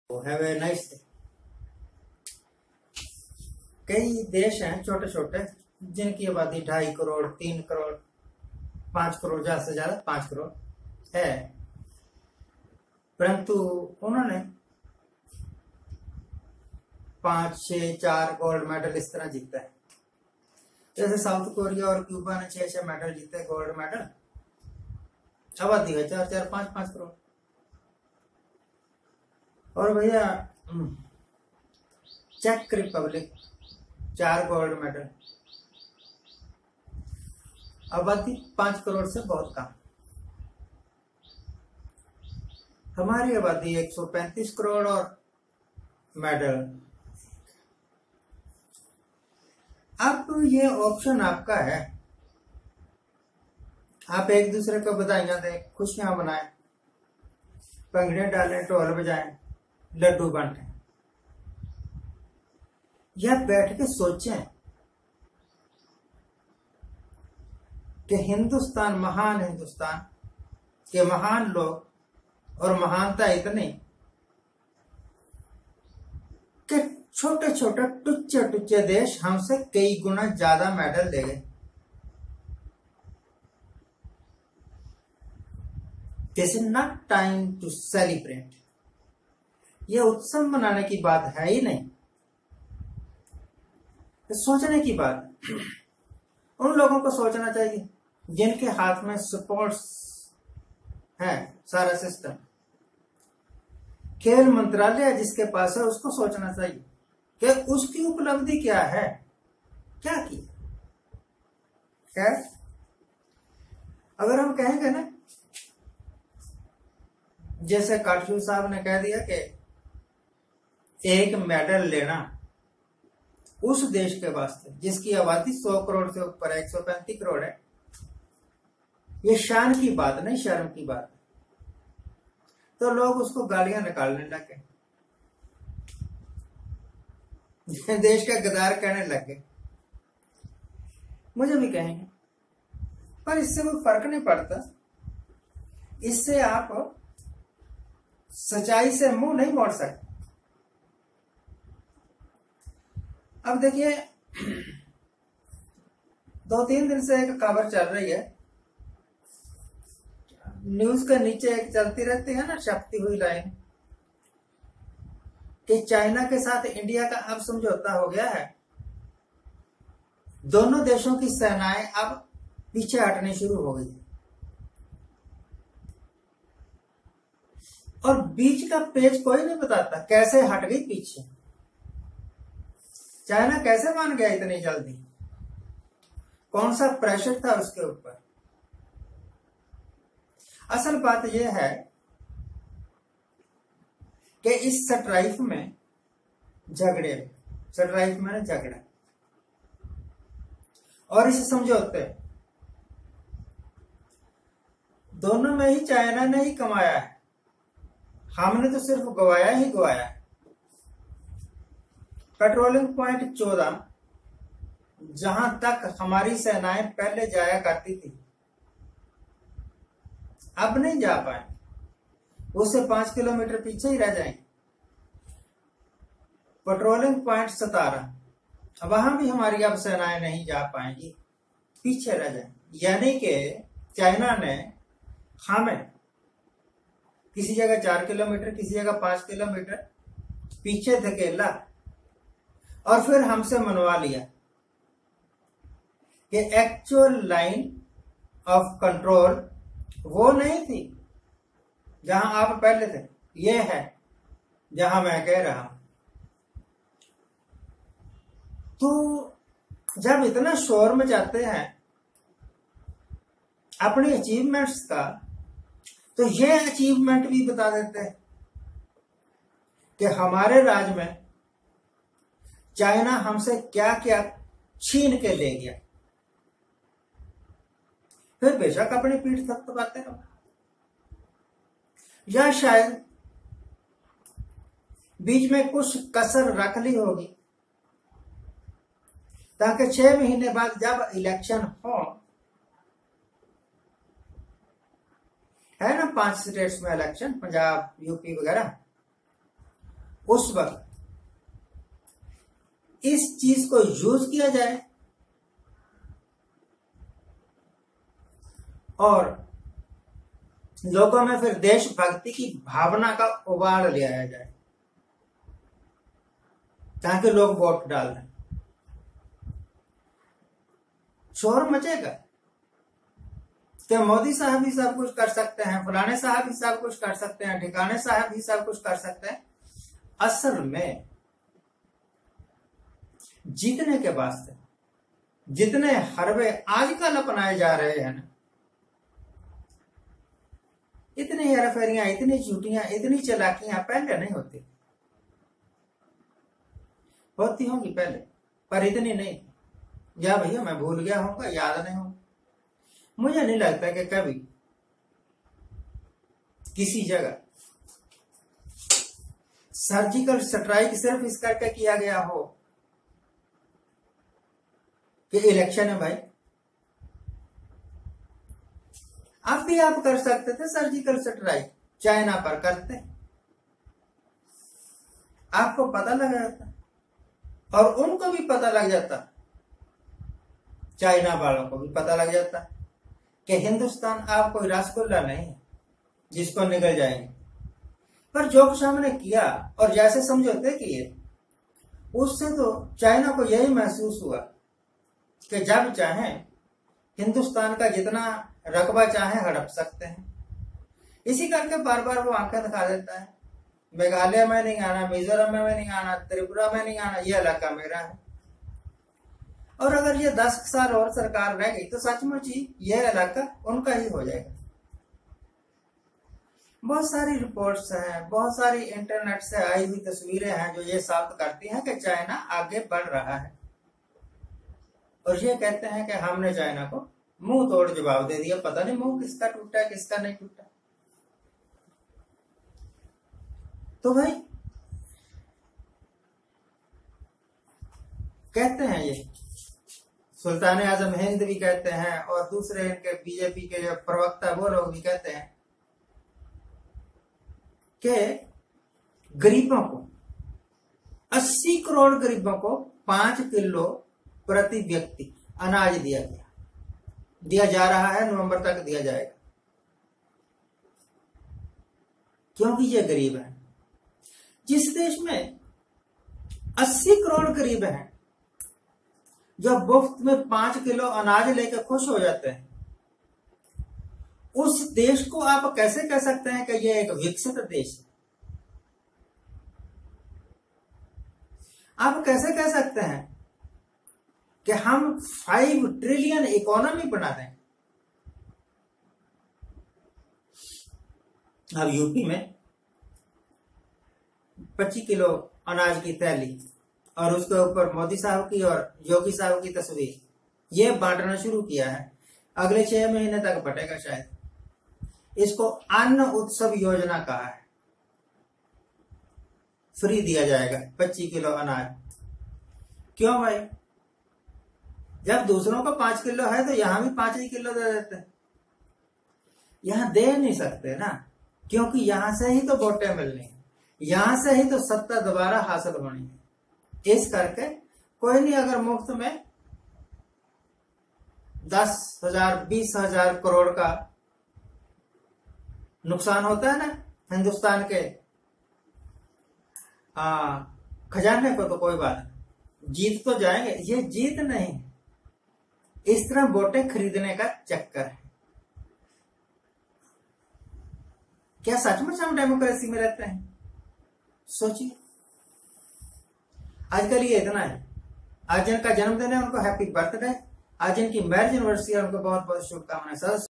Have a nice day. कई देश हैं छोटे छोटे जिनकी आबादी 2.5 करोड़ 3 करोड़ 5 करोड़ ज्यादा से ज्यादा 5 करोड़ है, परंतु उन्होंने 5, 6, 4 गोल्ड मेडल इस तरह जीता है। जैसे साउथ कोरिया और क्यूबा ने 6 मेडल जीते, गोल्ड मेडल। आबादी है 4, 5 करोड़। और भैया चेक रिपब्लिक 4 गोल्ड मेडल, आबादी 5 करोड़ से बहुत कम। हमारी आबादी 135 करोड़ और मेडल। अब ये ऑप्शन आपका है, आप एक दूसरे को बधाइयां दें, खुशियां मनाएं, पंगड़े डालें, ढोल बजाएं, लड्डू बांटें, या बैठ के सोचें कि हिंदुस्तान के महान लोग और महानता इतनी कि छोटे छोटे टुच्चे देश हमसे कई गुना ज्यादा मेडल ले गए। This is not time to celebrate. ये उत्सव मनाने की बात है ही नहीं, सोचने की बात। उन लोगों को सोचना चाहिए जिनके हाथ में स्पोर्ट्स है, सारा सिस्टम। खेल मंत्रालय जिसके पास है उसको सोचना चाहिए कि उसकी उपलब्धि क्या है, क्या की। खैर, अगर हम कहेंगे ना, जैसे काटजू साहब ने कह दिया कि एक मेडल लेना उस देश के वास्ते जिसकी आबादी 100 करोड़ से ऊपर है, 135 करोड़ है, ये शान की बात नहीं, शर्म की बात। तो लोग उसको गालियां निकालने लगे, देश का गद्दार कहने लगे। मुझे भी कहेंगे, पर इससे कोई फर्क नहीं पड़ता। इससे आप सच्चाई से मुंह नहीं मोड़ सकते। अब देखिए, 2-3 दिन से एक खबर चल रही है, न्यूज के नीचे एक चलती रहती है ना छपती हुई लाइन, कि चाइना के साथ इंडिया का अब समझौता हो गया है। दोनों देशों की सेनाएं अब पीछे हटनी शुरू हो गई, और बीच का पेज कोई नहीं बताता कैसे हट गई पीछे। चाइना कैसे मान गया इतनी जल्दी? कौन सा प्रेशर था उसके ऊपर? असल बात यह है कि इस स्ट्राइक में झगड़ा और इस समझौते दोनों में ही चाइना ने ही कमाया है, हमने तो सिर्फ गवाया ही गवाया है। पेट्रोलिंग पॉइंट 14 जहां तक हमारी सेनाएं पहले जाया करती थी, अब नहीं जा पाए, उससे 5 किलोमीटर पीछे ही रह जाएंगे। पेट्रोलिंग पॉइंट 17 वहां भी हमारी अब सेनाएं नहीं जा पाएंगी, पीछे रह जाएंगी। यानी कि चाइना ने हमें किसी जगह 4 किलोमीटर, किसी जगह 5 किलोमीटर पीछे धकेला और फिर हमसे मनवा लिया कि एक्चुअल लाइन ऑफ कंट्रोल वो नहीं थी जहां आप पहले थे, ये है जहां मैं कह रहा हूं। तो जब इतना शोर मचाते हैं अपनी अचीवमेंट्स का, तो ये अचीवमेंट भी बता देते हैं कि हमारे राज्य में चाइना हमसे क्या क्या छीन के ले गया। फिर बेशक अपनी पीठ थपथपाते रहो, या शायद बीच में कुछ कसर रख ली होगी ताकि 6 महीने बाद जब इलेक्शन हो, है ना 5 स्टेट्स में इलेक्शन, पंजाब, यूपी वगैरह, उस वक्त इस चीज को यूज किया जाए और लोगों में फिर देशभक्ति की भावना का उबाल ले आया जाए ताकि लोग वोट डाल दें। शोर मचेगा कि मोदी साहब ही सब कुछ कर सकते हैं, फलाने साहब ही सब कुछ कर सकते हैं, ठिकाने साहब ही सब कुछ कर सकते हैं। असल में जीतने के वास्ते जितने हरबे आजकल अपनाए जा रहे हैं ना, इतनी हेराफेरियां, इतनी झूठियां, इतनी चालाकियां पहले नहीं होती। होती होंगी पहले, पर इतनी नहीं। या भैया मैं भूल गया होगा, याद नहीं होगा। मुझे नहीं लगता कि कभी किसी जगह सर्जिकल स्ट्राइक सिर्फ इस करके किया गया हो कि इलेक्शन है भाई। अब भी आप कर सकते थे सर्जिकल स्ट्राइक, चाइना पर करते, आपको पता लग जाता और उनको भी पता लग जाता, चाइना वालों को भी पता लग जाता कि हिंदुस्तान आप कोई रसगुल्ला नहीं है जिसको निगल जाएंगे। पर जो कुछ हमने किया और जैसे समझौते किए, उससे तो चाइना को यही महसूस हुआ कि जब चाहे हिंदुस्तान का जितना रकबा चाहे हड़प सकते हैं। इसी करके बार बार वो आंखें दिखा देता है, मेघालय में नहीं आना, मिजोरम में नहीं आना, त्रिपुरा में नहीं आना, ये इलाका मेरा है। और अगर ये 10 साल और सरकार रह गई तो सचमुच ही यह इलाका उनका ही हो जाएगा। बहुत सारी रिपोर्ट्स हैं, बहुत सारी इंटरनेट से आई हुई तस्वीरें हैं जो ये साबित करती हैं कि चाइना आगे बढ़ रहा है। और ये कहते हैं कि हमने चाइना को मुंह तोड़ जवाब दे दिया। पता नहीं मुंह किसका टूटा है, किसका नहीं टूटा। तो भाई कहते हैं, ये सुल्तान आजम हिंद भी कहते हैं और दूसरे इनके बीजेपी के जो प्रवक्ता वो लोग भी कहते हैं कि गरीबों को 80 करोड़ गरीबों को 5 किलो प्रति व्यक्ति अनाज दिया जा रहा है। नवंबर तक दिया जाएगा क्योंकि ये गरीब है। जिस देश में 80 करोड़ गरीब हैं जो मुफ्त में 5 किलो अनाज लेकर खुश हो जाते हैं, उस देश को आप कैसे कह सकते हैं कि यह एक विकसित देश है? आप कैसे कह सकते हैं कि हम 5 ट्रिलियन इकोनॉमी बना दें? अब यूपी में 25 किलो अनाज की थैली और उसके ऊपर मोदी साहब की और योगी साहब की तस्वीर, ये बांटना शुरू किया है। अगले 6 महीने तक बटेगा शायद। इसको अन्न उत्सव योजना कहा है। फ्री दिया जाएगा 25 किलो अनाज। क्यों भाई? जब दूसरों को 5 किलो है तो यहां भी 5 ही किलो दे देते हैं। यहां दे नहीं सकते ना, क्योंकि यहां से ही तो वोटें मिलनी है, यहां से ही तो सत्ता दोबारा हासिल होनी है। इस करके कोई नहीं, अगर मुफ्त में 10,000 20,000 करोड़ का नुकसान होता है ना हिंदुस्तान के खजाने को, तो कोई बात नहीं, जीत तो जाएंगे। ये जीत नहीं, इस तरह वोटें खरीदने का चक्कर है। क्या सचमुच हम डेमोक्रेसी में रहते हैं? सोचिए। आजकल ये इतना है। आज जिनका जन्मदिन है उनको हैप्पी बर्थडे, आज जिनकी मैरिज एनिवर्सरी है उनको बहुत बहुत शुभकामनाएं।